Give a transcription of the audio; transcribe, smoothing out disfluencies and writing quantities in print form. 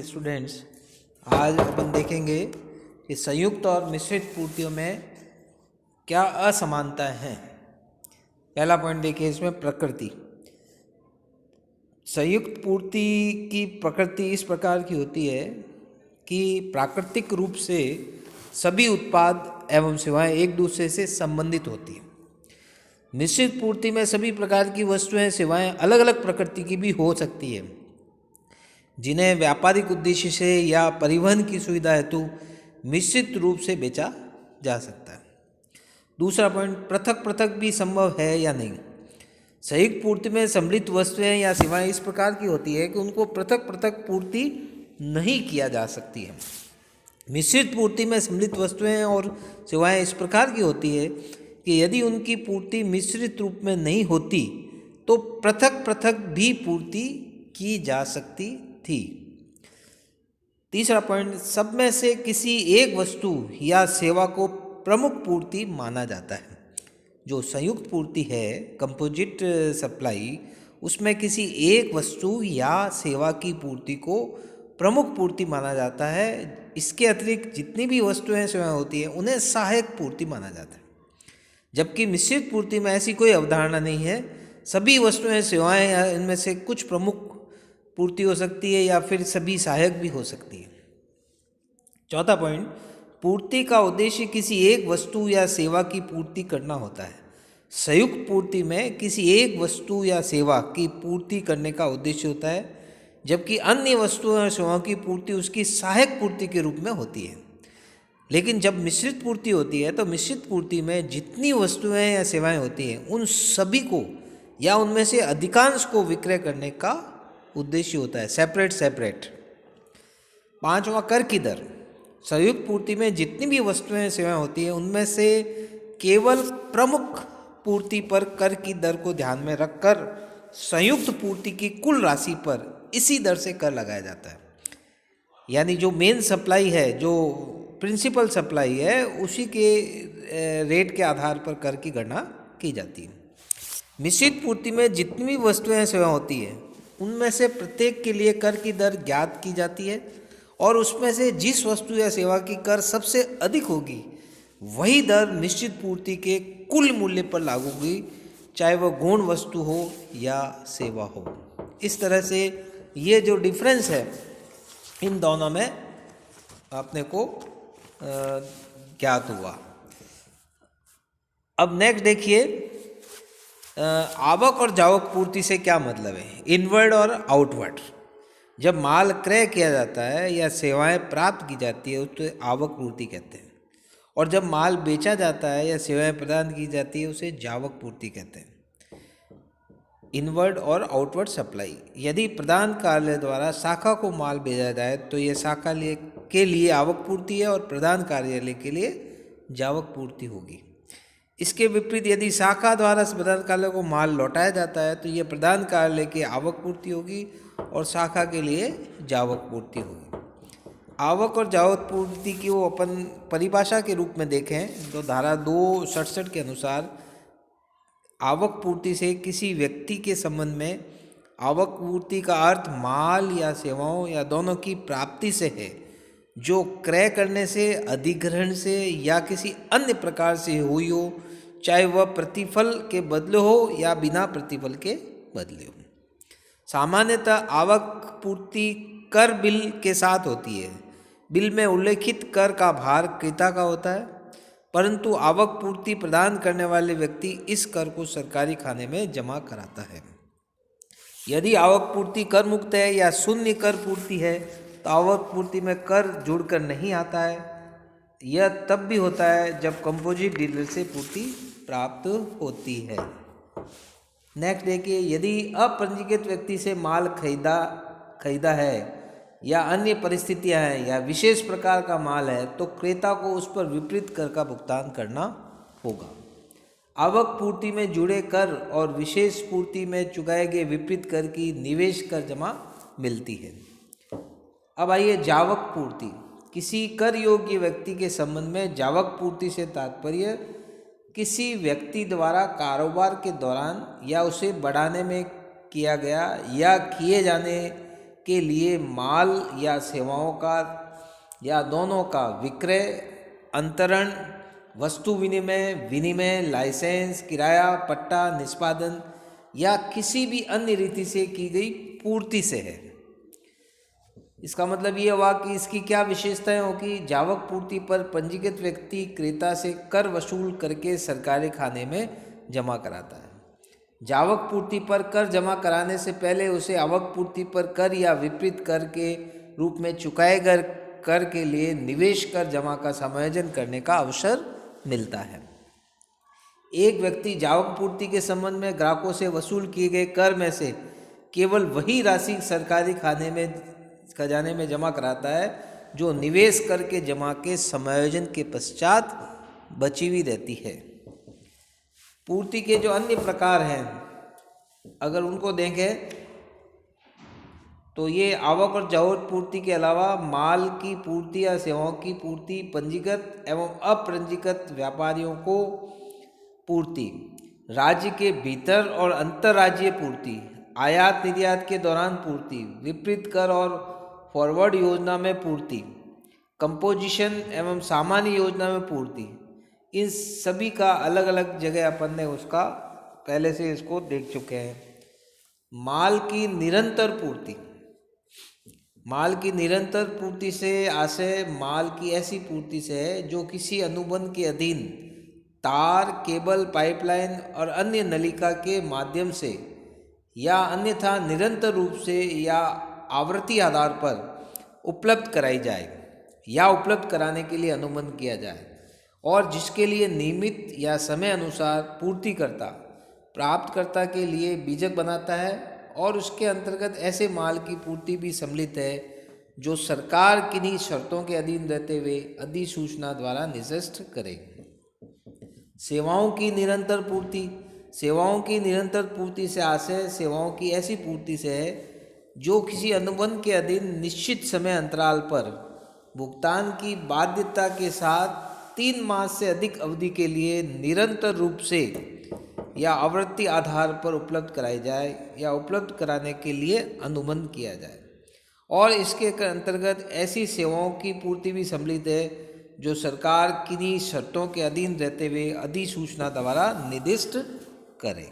Students, आज अपन देखेंगे कि संयुक्त और मिश्रित पूर्तियों में क्या असमानताएं हैं। पहला पॉइंट देखिए, इसमें प्रकृति। संयुक्त पूर्ति की प्रकृति इस प्रकार की होती है कि प्राकृतिक रूप से सभी उत्पाद एवं सेवाएं एक दूसरे से संबंधित होती हैं। मिश्रित पूर्ति में सभी प्रकार की वस्तुएं सेवाएं अलग अलग प्रकृति की भी हो सकती है, जिन्हें व्यापारिक उद्देश्य से या परिवहन की सुविधा हेतु मिश्रित रूप से बेचा जा सकता है। दूसरा पॉइंट, पृथक पृथक भी संभव है या नहीं। संयुक्त पूर्ति में सम्मिलित वस्तुएं या सेवाएं इस प्रकार की होती है कि उनको पृथक पृथक पूर्ति नहीं किया जा सकती है। मिश्रित पूर्ति में सम्मिलित वस्तुएं और सेवाएं इस प्रकार की होती है कि यदि उनकी पूर्ति मिश्रित रूप में नहीं होती तो पृथक पृथक भी पूर्ति की जा सकती थी। तीसरा पॉइंट, सब में से किसी एक वस्तु या सेवा को प्रमुख पूर्ति माना जाता है। जो संयुक्त पूर्ति है, कंपोजिट सप्लाई, उसमें किसी एक वस्तु या सेवा की पूर्ति को प्रमुख पूर्ति माना जाता है। इसके अतिरिक्त जितनी भी वस्तुएं सेवाएं होती हैं उन्हें सहायक पूर्ति माना जाता है। जबकि मिश्रित पूर्ति में ऐसी कोई अवधारणा नहीं है। सभी वस्तुएं सेवाएं या इनमें से कुछ प्रमुख पूर्ति हो सकती है या फिर सभी सहायक भी हो सकती है। चौथा पॉइंट, पूर्ति का उद्देश्य किसी एक वस्तु या सेवा की पूर्ति करना होता है। संयुक्त पूर्ति में किसी एक वस्तु या सेवा की पूर्ति करने का उद्देश्य होता है, जबकि अन्य वस्तुओं और सेवाओं की पूर्ति उसकी सहायक पूर्ति के रूप में होती है। लेकिन जब मिश्रित पूर्ति होती है तो मिश्रित पूर्ति में जितनी वस्तुएं या सेवाएं होती हैं उन सभी को या उनमें से अधिकांश को विक्रय करने का उद्देश्य होता है, सेपरेट। पांचवा, कर की दर। संयुक्त पूर्ति में जितनी भी वस्तुएं सेवाएं होती हैं उनमें से केवल प्रमुख पूर्ति पर कर की दर को ध्यान में रखकर संयुक्त पूर्ति की कुल राशि पर इसी दर से कर लगाया जाता है। यानी जो मेन सप्लाई है, जो प्रिंसिपल सप्लाई है, उसी के रेट के आधार पर कर की गणना की जाती है। मिश्रित पूर्ति में जितनी भी वस्तुएं सेवाएं होती हैं उनमें से प्रत्येक के लिए कर की दर ज्ञात की जाती है और उसमें से जिस वस्तु या सेवा की कर सबसे अधिक होगी वही दर निश्चित पूर्ति के कुल मूल्य पर लागू होगी, चाहे वह गौण वस्तु हो या सेवा हो। इस तरह से ये जो डिफरेंस है इन दोनों में अपने को ज्ञात हुआ। अब नेक्स्ट देखिए, आवक और जावक पूर्ति से क्या मतलब है। इनवर्ड और आउटवर्ड। जब माल क्रय किया जाता है या सेवाएं प्राप्त की जाती है उसे आवक पूर्ति कहते हैं, और जब माल बेचा जाता है या सेवाएं प्रदान की जाती है उसे जावक पूर्ति कहते हैं। इनवर्ड और आउटवर्ड सप्लाई। यदि प्रदान कार्यालय द्वारा शाखा को माल भेजा जाए तो यह शाखा के लिए आवक पूर्ति है और प्रदान कार्यालय के लिए जावक पूर्ति होगी। इसके विपरीत यदि शाखा द्वारा प्रदान कार्यालय को माल लौटाया जाता है तो यह प्रदान कार्यालय की आवक पूर्ति होगी और शाखा के लिए जावक पूर्ति होगी। आवक और जावक पूर्ति की वो अपन परिभाषा के रूप में देखें तो धारा 267 के अनुसार आवक पूर्ति से किसी व्यक्ति के संबंध में आवक पूर्ति का अर्थ माल या सेवाओं या दोनों की प्राप्ति से है, जो क्रय करने से, अधिग्रहण से या किसी अन्य प्रकार से हुई हो, चाहे वह प्रतिफल के बदले हो या बिना प्रतिफल के बदले हो। सामान्यतः आवक पूर्ति कर बिल के साथ होती है। बिल में उल्लेखित कर का भार क्रेता का होता है, परंतु आवक पूर्ति प्रदान करने वाले व्यक्ति इस कर को सरकारी खाने में जमा कराता है। यदि आवक पूर्ति कर मुक्त है या शून्य कर पूर्ति है तो आवक पूर्ति में कर जुड़कर नहीं आता है। यह तब भी होता है जब कंपोजिट डीलर से पूर्ति प्राप्त होती है। नेक्स्ट देखिए, यदि अपंजीकृत व्यक्ति से माल खरीदा है या अन्य परिस्थितियां हैं या विशेष प्रकार का माल है तो क्रेता को उस पर विपरीत कर का भुगतान करना होगा। आवक पूर्ति में जुड़े कर और विशेष पूर्ति में चुकाए गए विपरीत कर की निवेश कर जमा मिलती है। अब आइए जावक पूर्ति। किसी कर योग्य व्यक्ति के संबंध में जावक पूर्ति से तात्पर्य किसी व्यक्ति द्वारा कारोबार के दौरान या उसे बढ़ाने में किया गया या किए जाने के लिए माल या सेवाओं का या दोनों का विक्रय, अंतरण, वस्तु विनिमय, लाइसेंस, किराया, पट्टा, निष्पादन या किसी भी अन्य रीति से की गई पूर्ति से है। इसका मतलब ये हुआ कि इसकी क्या विशेषताएं होगी। जावक पूर्ति पर पंजीकृत व्यक्ति क्रेता से कर वसूल करके सरकारी खाने में जमा कराता है। जावक पूर्ति पर कर जमा कराने से पहले उसे आवक पूर्ति पर कर या विपरीत कर के रूप में चुकाए गए कर के लिए निवेश कर जमा का समायोजन करने का अवसर मिलता है। एक व्यक्ति जावक पूर्ति के संबंध में ग्राहकों से वसूल किए गए कर में से केवल वही राशि सरकारी खजाने में जमा कराता है जो निवेश करके जमा के समायोजन के पश्चात बची हुई रहती है। पूर्ति के जो अन्य प्रकार हैं अगर उनको देखें तो ये आवक और जावक पूर्ति के अलावा माल की पूर्ति या सेवाओं की पूर्ति, पंजीकृत एवं अपंजीकृत व्यापारियों को पूर्ति, राज्य के भीतर और अंतर्राज्यीय पूर्ति, आयात निर्यात के दौरान पूर्ति, विपरीत कर और फॉरवर्ड योजना में पूर्ति, कंपोजिशन एवं सामान्य योजना में पूर्ति, इन सभी का अलग अलग जगह अपन ने उसका पहले से इसको देख चुके हैं। माल की निरंतर पूर्ति, माल की निरंतर पूर्ति से आशय माल की ऐसी पूर्ति से है जो किसी अनुबंध के अधीन तार, केबल, पाइपलाइन और अन्य नलिका के माध्यम से या अन्यथा निरंतर रूप से या आवृत्ति आधार पर उपलब्ध कराई जाए या उपलब्ध कराने के लिए अनुबंध किया जाए और जिसके लिए नियमित या समय अनुसार पूर्तिकर्ता प्राप्तकर्ता के लिए बीजक बनाता है और उसके अंतर्गत ऐसे माल की पूर्ति भी सम्मिलित है जो सरकार किन्हीं शर्तों के अधीन रहते हुए अधिसूचना द्वारा निर्दिष्ट करे। सेवाओं की निरंतर पूर्ति, सेवाओं की निरंतर पूर्ति से आशय सेवाओं की ऐसी पूर्ति से है जो किसी अनुबंध के अधीन निश्चित समय अंतराल पर भुगतान की बाध्यता के साथ 3 मास से अधिक अवधि के लिए निरंतर रूप से या आवृत्ति आधार पर उपलब्ध कराई जाए या उपलब्ध कराने के लिए अनुबंध किया जाए। और इसके अंतर्गत ऐसी सेवाओं की पूर्ति भी सम्मिलित है जो सरकार किन्हीं शर्तों के अधीन रहते हुए अधिसूचना द्वारा निर्दिष्ट करे।